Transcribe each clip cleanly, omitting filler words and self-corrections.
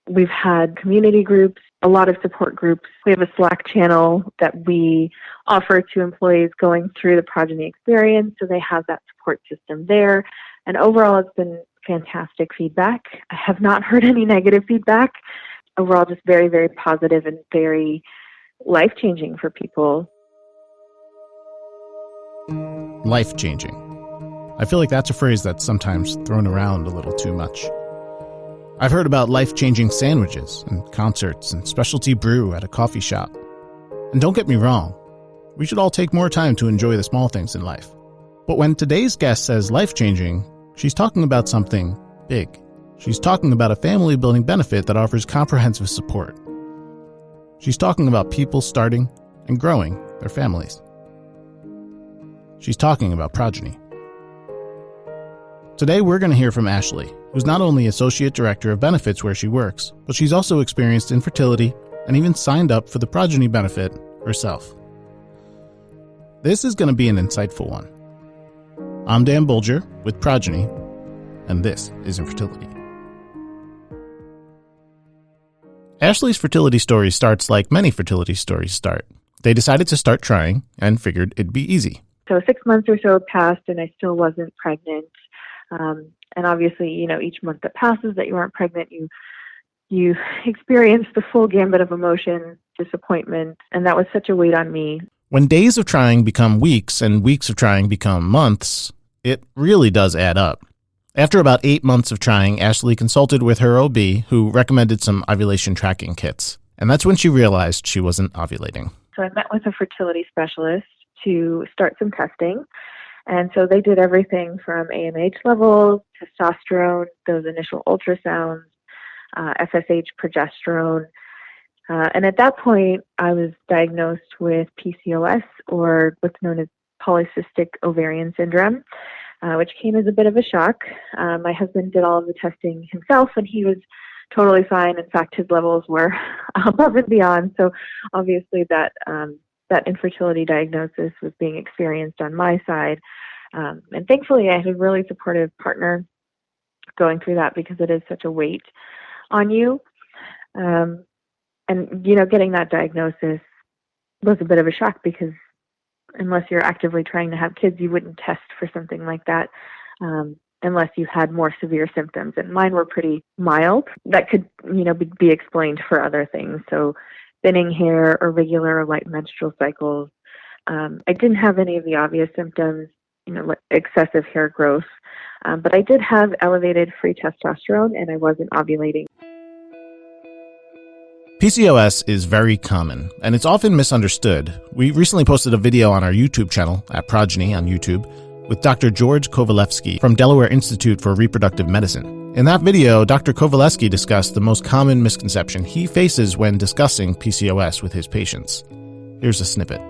We've had community groups, a lot of support groups. We have a Slack channel that we offer to employees going through the Progyny experience, so they have that support system there. And overall, it's been fantastic feedback. I have not heard any negative feedback. Overall, just very, very positive and very life-changing for people. Life-changing. I feel like that's a phrase that's sometimes thrown around a little too much. I've heard about life-changing sandwiches and concerts and specialty brew at a coffee shop. And don't get me wrong, we should all take more time to enjoy the small things in life. But when today's guest says life-changing, she's talking about something big. She's talking about a family-building benefit that offers comprehensive support. She's talking about people starting and growing their families. She's talking about Progyny. Today, we're going to hear from Ashely, who's not only Associate Director of Benefits where she works, but she's also experienced infertility and even signed up for the Progyny benefit herself. This is going to be an insightful one. I'm Dan Bulger with Progyny, and this is Infertility. Ashely's fertility story starts like many fertility stories start. They decided to start trying and figured it'd be easy. So 6 months or so passed and I still wasn't pregnant. And obviously, each month that passes that you aren't pregnant, you experience the full gambit of emotion, disappointment, and that was such a weight on me. When days of trying become weeks and weeks of trying become months, it really does add up. After about 8 months of trying, Ashely consulted with her OB, who recommended some ovulation tracking kits. And that's when she realized she wasn't ovulating. So I met with a fertility specialist to start some testing. And so they did everything from AMH levels, testosterone, those initial ultrasounds, FSH, progesterone. And at that point, I was diagnosed with PCOS, or what's known as polycystic ovarian syndrome, which came as a bit of a shock. My husband did all of the testing himself, and he was totally fine. In fact, his levels were above and beyond. So obviously that infertility diagnosis was being experienced on my side. And thankfully, I had a really supportive partner going through that because it is such a weight on you. And, getting that diagnosis was a bit of a shock because unless you're actively trying to have kids, you wouldn't test for something like that unless you had more severe symptoms. And mine were pretty mild. That could, be explained for other things. So thinning hair, irregular or light menstrual cycles. I didn't have any of the obvious symptoms, like excessive hair growth, but I did have elevated free testosterone and I wasn't ovulating. PCOS is very common, and it's often misunderstood. We recently posted a video on our YouTube channel, at Progyny on YouTube, with Dr. George Kovalevsky from Delaware Institute for Reproductive Medicine. In that video, Dr. Kovalevsky discussed the most common misconception he faces when discussing PCOS with his patients. Here's a snippet.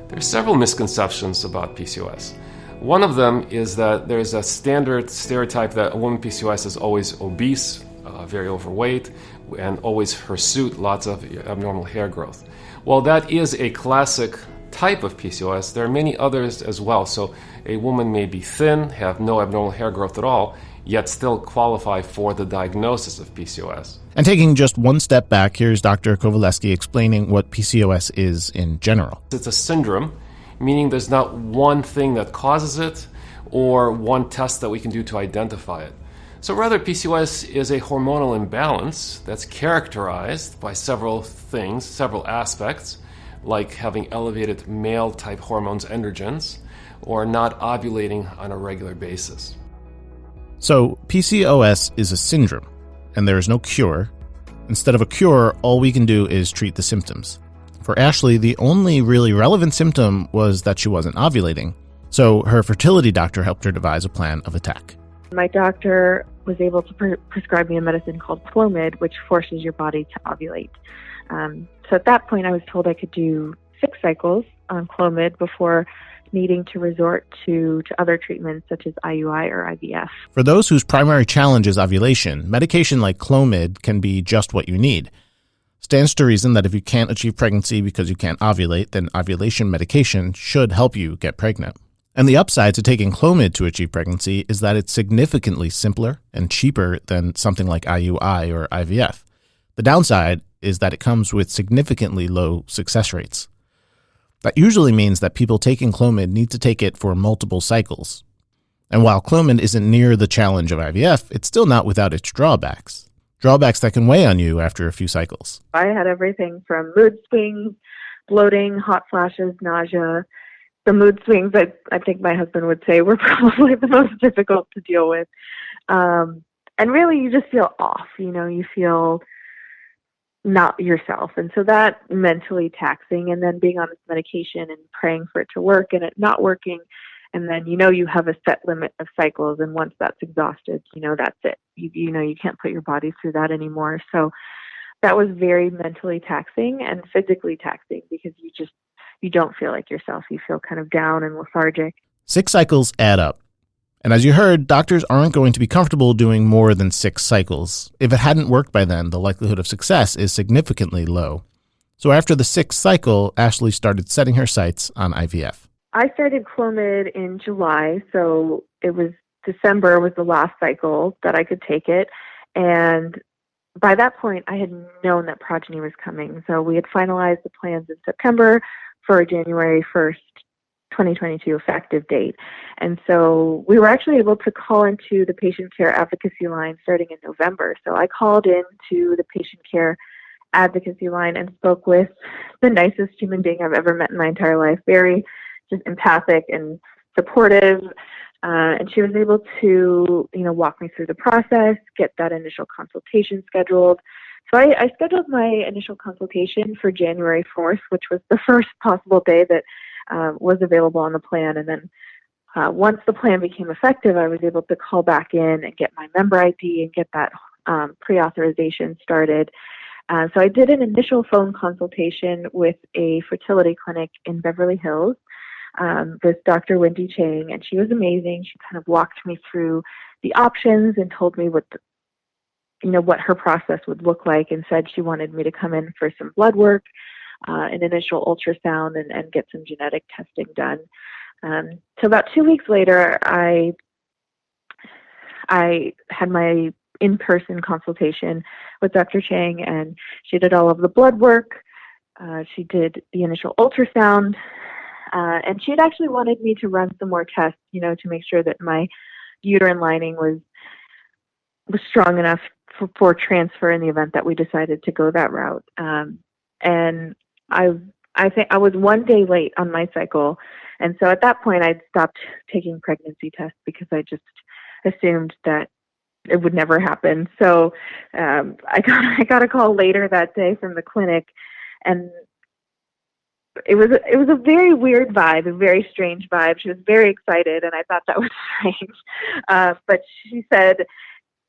There are several misconceptions about PCOS. One of them is that there's a standard stereotype that a woman with PCOS is always obese, very overweight, and always hirsute, lots of abnormal hair growth. Well, that is a classic type of PCOS. There are many others as well. So a woman may be thin, have no abnormal hair growth at all, yet still qualify for the diagnosis of PCOS. And taking just one step back, here's Dr. Kovalevsky explaining what PCOS is in general. It's a syndrome, meaning there's not one thing that causes it or one test that we can do to identify it. So rather, PCOS is a hormonal imbalance that's characterized by several things, several aspects, like having elevated male-type hormones, androgens, or not ovulating on a regular basis. So PCOS is a syndrome, and there is no cure. Instead of a cure, all we can do is treat the symptoms. For Ashely, the only really relevant symptom was that she wasn't ovulating, so her fertility doctor helped her devise a plan of attack. My doctor was able to prescribe me a medicine called Clomid, which forces your body to ovulate. So at that point, I was told I could do 6 cycles on Clomid before needing to resort to other treatments such as IUI or IVF. For those whose primary challenge is ovulation, medication like Clomid can be just what you need. Stands to reason that if you can't achieve pregnancy because you can't ovulate, then ovulation medication should help you get pregnant. And the upside to taking Clomid to achieve pregnancy is that it's significantly simpler and cheaper than something like IUI or IVF. The downside is that it comes with significantly low success rates. That usually means that people taking Clomid need to take it for multiple cycles. And while Clomid isn't near the challenge of IVF, it's still not without its drawbacks. Drawbacks that can weigh on you after a few cycles. I had everything from mood swings, bloating, hot flashes, nausea. The mood swings, I think my husband would say, were probably the most difficult to deal with. And really, you just feel off. You feel not yourself. And so that mentally taxing, and then being on this medication and praying for it to work and it not working. And then, you have a set limit of cycles. And once that's exhausted, that's it. You can't put your body through that anymore. So that was very mentally taxing and physically taxing, because you don't feel like yourself. You feel kind of down and lethargic. 6 cycles add up. And as you heard, doctors aren't going to be comfortable doing more than 6 cycles. If it hadn't worked by then, the likelihood of success is significantly low. So after the 6th cycle, Ashely started setting her sights on IVF. I started Clomid in July, so it was December was the last cycle that I could take it. And by that point, I had known that Progyny was coming. So we had finalized the plans in September for a January 1st, 2022 effective date. And so we were actually able to call into the patient care advocacy line starting in November. So I called into the patient care advocacy line and spoke with the nicest human being I've ever met in my entire life, very just empathic and supportive. And she was able to, walk me through the process, get that initial consultation scheduled. So I scheduled my initial consultation for January 4th, which was the first possible day that was available on the plan. And then once the plan became effective, I was able to call back in and get my member ID and get that pre-authorization started. So I did an initial phone consultation with a fertility clinic in Beverly Hills with Dr. Wendy Chang, and she was amazing. She kind of walked me through the options and told me what her process would look like, and said she wanted me to come in for some blood work, an initial ultrasound, and get some genetic testing done. So about 2 weeks later, I had my in-person consultation with Dr. Chang, and she did all of the blood work. She did the initial ultrasound, and she had actually wanted me to run some more tests, to make sure that my uterine lining was strong enough for transfer in the event that we decided to go that route. And I think I was 1 day late on my cycle. And so at that point, I'd stopped taking pregnancy tests because I just assumed that it would never happen. So I got a call later that day from the clinic, and it was a very weird vibe, a very strange vibe. She was very excited, and I thought that was strange. But she said,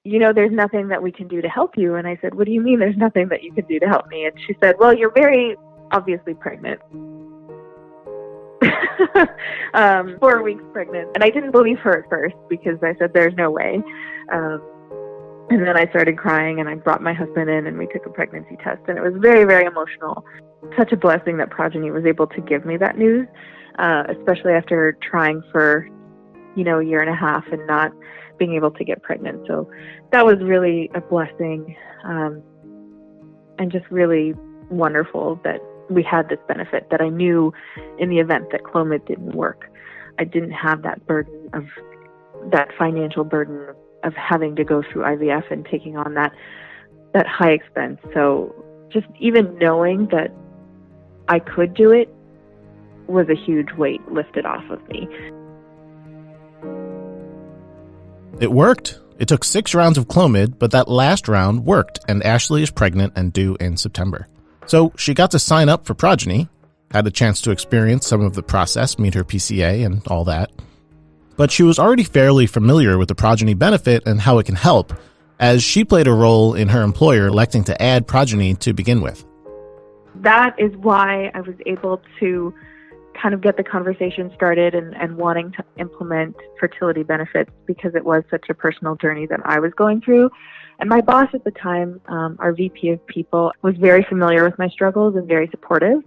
there's nothing that we can do to help you. And I said, what do you mean there's nothing that you can do to help me? And she said, well, you're very obviously pregnant. 4 weeks pregnant. And I didn't believe her at first, because I said, there's no way. And then I started crying, and I brought my husband in, and we took a pregnancy test. And it was very, very emotional. Such a blessing that Progyny was able to give me that news, especially after trying for, a year and a half and not being able to get pregnant. So that was really a blessing, and just really wonderful that we had this benefit, that I knew in the event that Clomid didn't work, I didn't have that burden of that financial burden of having to go through IVF and taking on that high expense. So just even knowing that I could do it was a huge weight lifted off of me. It worked. It took 6 rounds of Clomid, but that last round worked, and Ashely is pregnant and due in September. So she got to sign up for Progyny, had a chance to experience some of the process, meet her PCA and all that. But she was already fairly familiar with the Progyny benefit and how it can help, as she played a role in her employer electing to add Progyny to begin with. That is why I was able to kind of get the conversation started and wanting to implement fertility benefits, because it was such a personal journey that I was going through. And my boss at the time, our VP of people, was very familiar with my struggles and very supportive.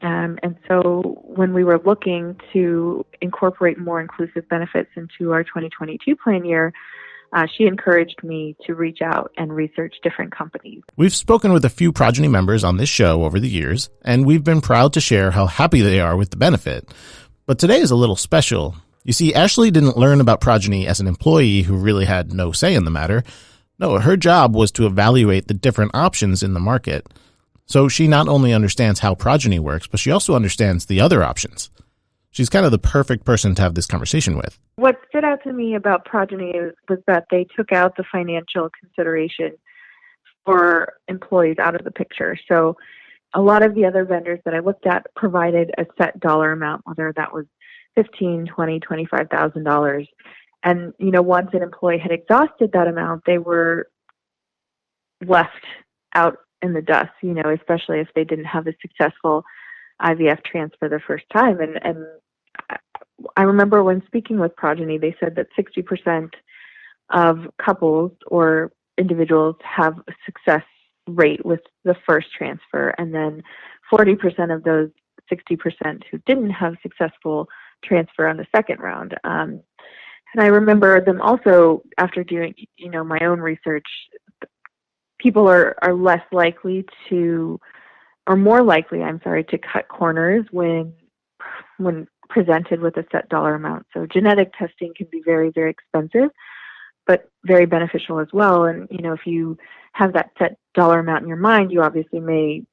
And so when we were looking to incorporate more inclusive benefits into our 2022 plan year, she encouraged me to reach out and research different companies. We've spoken with a few Progyny members on this show over the years, and we've been proud to share how happy they are with the benefit. But today is a little special. You see, Ashely didn't learn about Progyny as an employee who really had no say in the matter. No, her job was to evaluate the different options in the market. So she not only understands how Progyny works, but she also understands the other options. She's kind of the perfect person to have this conversation with. What stood out to me about Progyny was that they took out the financial consideration for employees out of the picture. So a lot of the other vendors that I looked at provided a set dollar amount, whether that was $15,000, $20,000, $25,000. And, once an employee had exhausted that amount, they were left out in the dust, especially if they didn't have a successful IVF transfer the first time. And I remember when speaking with Progyny, they said that 60% of couples or individuals have a success rate with the first transfer, and then 40% of those 60% who didn't have successful transfer on the second round. And I remember them also, after doing, my own research, people are less likely to, or more likely, to cut corners when presented with a set dollar amount. So genetic testing can be very, very expensive, but very beneficial as well. And, if you have that set dollar amount in your mind, you obviously may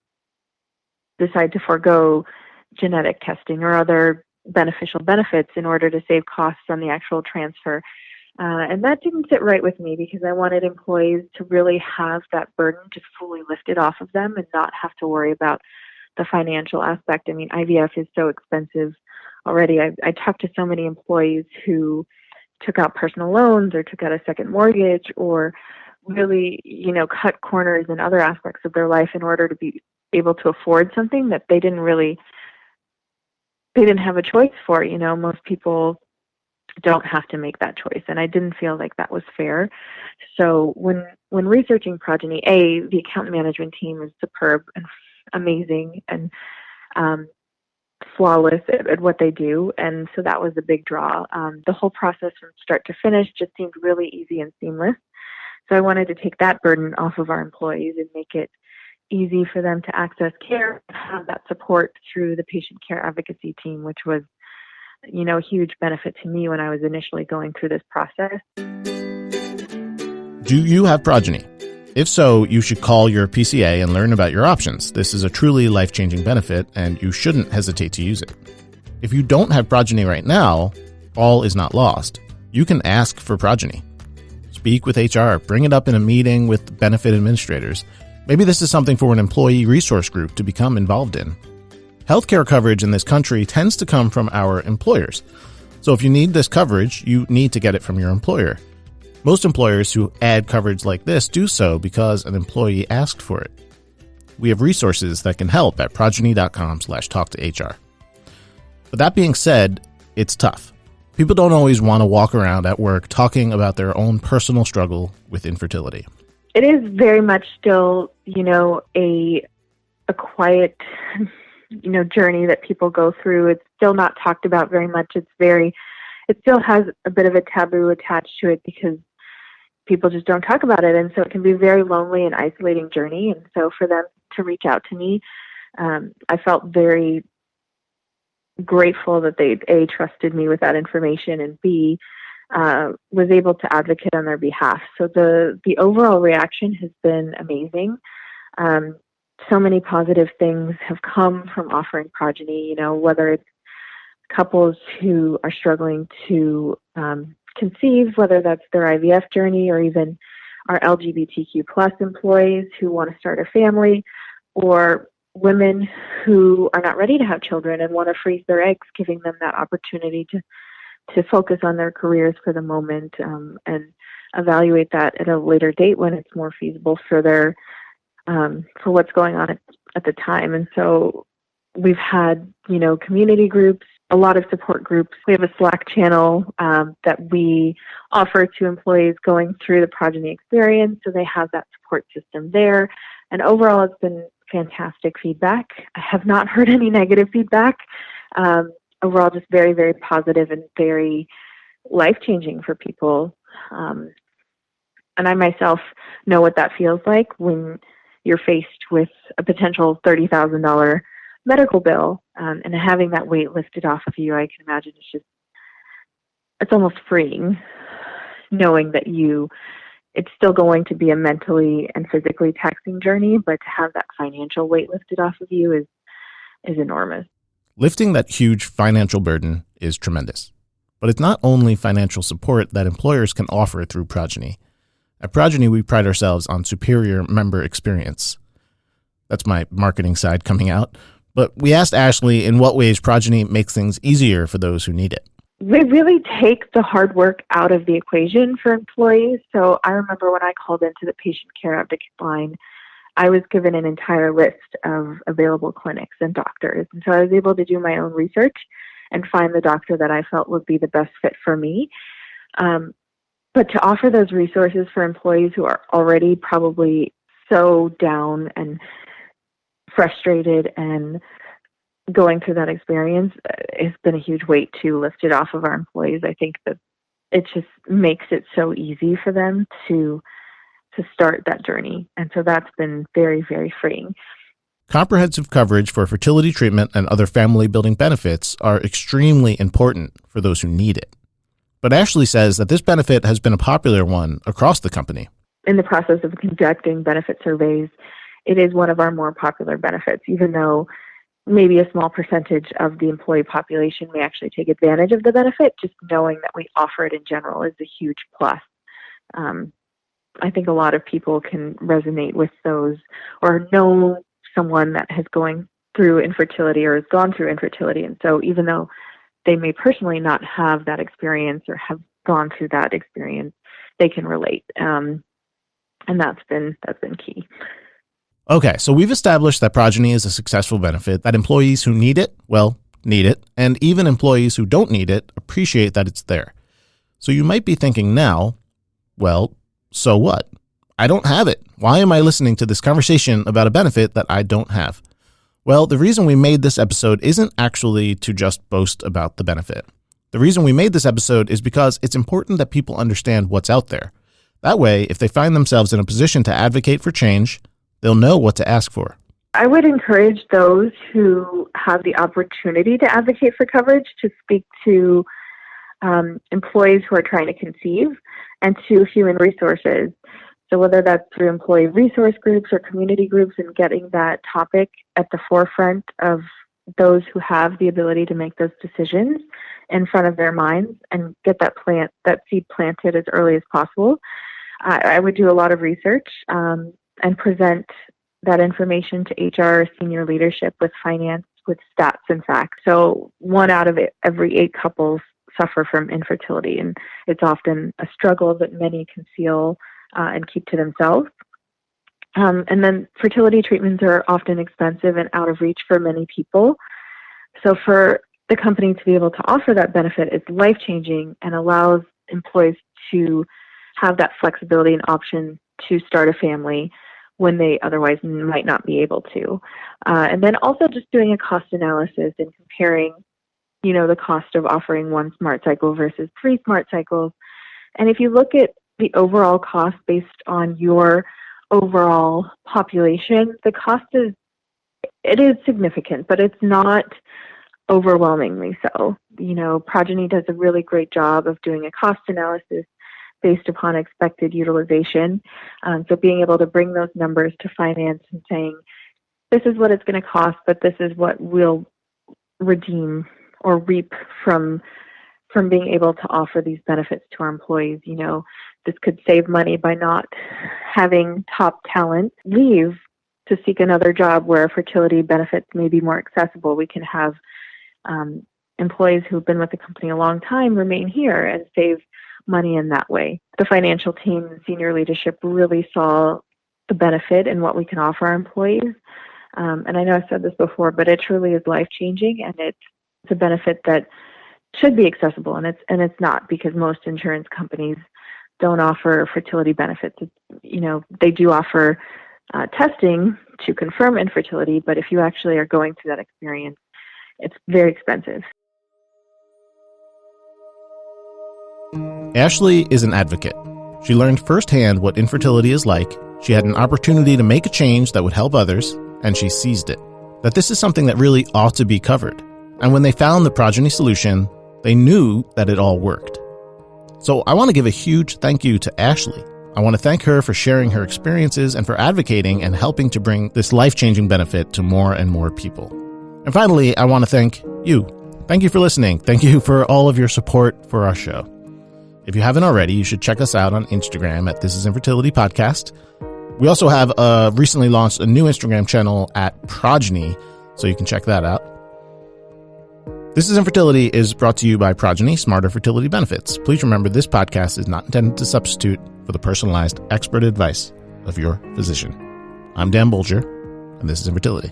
decide to forego genetic testing or other beneficial benefits in order to save costs on the actual transfer. And that didn't sit right with me because I wanted employees to really have that burden just fully lifted off of them and not have to worry about the financial aspect. I mean, IVF is so expensive already. I talked to so many employees who took out personal loans or took out a second mortgage or really, cut corners in other aspects of their life in order to be able to afford something that they didn't have a choice for. Most people don't have to make that choice, and I didn't feel like that was fair. So when researching Progyny, the account management team is superb and amazing and flawless at what they do, and so that was a big draw. The whole process from start to finish just seemed really easy and seamless. So I wanted to take that burden off of our employees and make it easy for them to access care and have that support through the patient care advocacy team, which was, a huge benefit to me when I was initially going through this process. Do you have Progyny? If so, you should call your PCA and learn about your options. This is a truly life-changing benefit, and you shouldn't hesitate to use it. If you don't have Progyny right now, all is not lost. You can ask for Progyny. Speak with HR, bring it up in a meeting with benefit administrators. Maybe this is something for an employee resource group to become involved in. Healthcare coverage in this country tends to come from our employers. So if you need this coverage, you need to get it from your employer. Most employers who add coverage like this do so because an employee asked for it. We have resources that can help at progyny.com/talk-to-HR. But that being said, it's tough. People don't always want to walk around at work talking about their own personal struggle with infertility. It is very much still, a quiet, journey that people go through. It's still not talked about very much. It still has a bit of a taboo attached to it because people just don't talk about it. And so it can be a very lonely and isolating journey. And so for them to reach out to me, I felt very grateful that they, A, trusted me with that information, and B, was able to advocate on their behalf. So the overall reaction has been amazing. So many positive things have come from offering Progyny, whether it's couples who are struggling to conceive, whether that's their IVF journey, or even our LGBTQ plus employees who want to start a family, or women who are not ready to have children and want to freeze their eggs, giving them that opportunity to focus on their careers for the moment and evaluate that at a later date when it's more feasible for their for what's going on at the time. And so we've had, community groups, a lot of support groups. We have a Slack channel that we offer to employees going through the Progyny experience, so they have that support system there. And overall, it's been fantastic feedback. I have not heard any negative feedback. Overall, just very, very positive and very life-changing for people. And I myself know what that feels like when you're faced with a potential $30,000 medical bill, and having that weight lifted off of you. I can imagine it's almost freeing knowing that it's still going to be a mentally and physically taxing journey, but to have that financial weight lifted off of you is enormous. Lifting that huge financial burden is tremendous. But it's not only financial support that employers can offer through Progyny. At Progyny, we pride ourselves on superior member experience. That's my marketing side coming out. But we asked Ashely in what ways Progyny makes things easier for those who need it. We really take the hard work out of the equation for employees. So I remember when I called into the patient care advocate line, I was given an entire list of available clinics and doctors. And so I was able to do my own research and find the doctor that I felt would be the best fit for me. But to offer those resources for employees who are already probably so down and frustrated and going through that experience has been a huge weight to lift it off of our employees. I think that it just makes it so easy for them to start that journey. And so that's been very, very freeing. Comprehensive coverage for fertility treatment and other family-building benefits are extremely important for those who need it. But Ashely says that this benefit has been a popular one across the company. In the process of conducting benefit surveys, it is one of our more popular benefits, even though maybe a small percentage of the employee population may actually take advantage of the benefit. Just knowing that we offer it in general is a huge plus. I think a lot of people can resonate with those or know someone that has going through infertility or has gone through infertility. And so even though they may personally not have that experience or have gone through that experience, they can relate. And that's been key. Okay, so we've established that Progyny is a successful benefit, that employees who need it, need it, and even employees who don't need it appreciate that it's there. So you might be thinking now, so what? I don't have it. Why am I listening to this conversation about a benefit that I don't have? Well, the reason we made this episode isn't actually to just boast about the benefit. The reason we made this episode is because it's important that people understand what's out there. That way, if they find themselves in a position to advocate for change, they'll know what to ask for. I would encourage those who have the opportunity to advocate for coverage to speak to employees who are trying to conceive and to human resources. So whether that's through employee resource groups or community groups, and getting that topic at the forefront of those who have the ability to make those decisions in front of their minds and get that seed planted as early as possible. I would do a lot of research and present that information to HR, senior leadership, with finance, with stats and facts. So 1 out of every 8 couples suffer from infertility, and it's often a struggle that many conceal and keep to themselves. And then fertility treatments are often expensive and out of reach for many people. So for the company to be able to offer that benefit is life-changing and allows employees to have that flexibility and option to start a family when they otherwise might not be able to. And then also just doing a cost analysis and comparing, the cost of offering 1 smart cycle versus 3 smart cycles. And if you look at the overall cost based on your overall population, the cost is significant, but it's not overwhelmingly so. Progyny does a really great job of doing a cost analysis based upon expected utilization. So being able to bring those numbers to finance and saying, this is what it's going to cost, but this is what we'll redeem or reap from being able to offer these benefits to our employees. This could save money by not having top talent leave to seek another job where fertility benefits may be more accessible. We can have employees who've been with the company a long time remain here and save money in that way. The financial team and senior leadership really saw the benefit in what we can offer our employees. And I know I've said this before, but it truly is life-changing, and it's a benefit that should be accessible, and it's not, because most insurance companies don't offer fertility benefits. They do offer testing to confirm infertility, but if you actually are going through that experience, it's very expensive. Ashely is an advocate. She learned firsthand what infertility is like. She had an opportunity to make a change that would help others, and she seized it. That this is something that really ought to be covered. And when they found the Progyny solution, they knew that it all worked. So I want to give a huge thank you to Ashely. I want to thank her for sharing her experiences and for advocating and helping to bring this life-changing benefit to more and more people. And finally, I want to thank you. Thank you for listening. Thank you for all of your support for our show. If you haven't already, you should check us out on Instagram at This Is Infertility Podcast. We also have recently launched a new Instagram channel at Progyny, so you can check that out. This Is Infertility is brought to you by Progyny, Smarter Fertility Benefits. Please remember this podcast is not intended to substitute for the personalized expert advice of your physician. I'm Dan Bulger, and this is Infertility.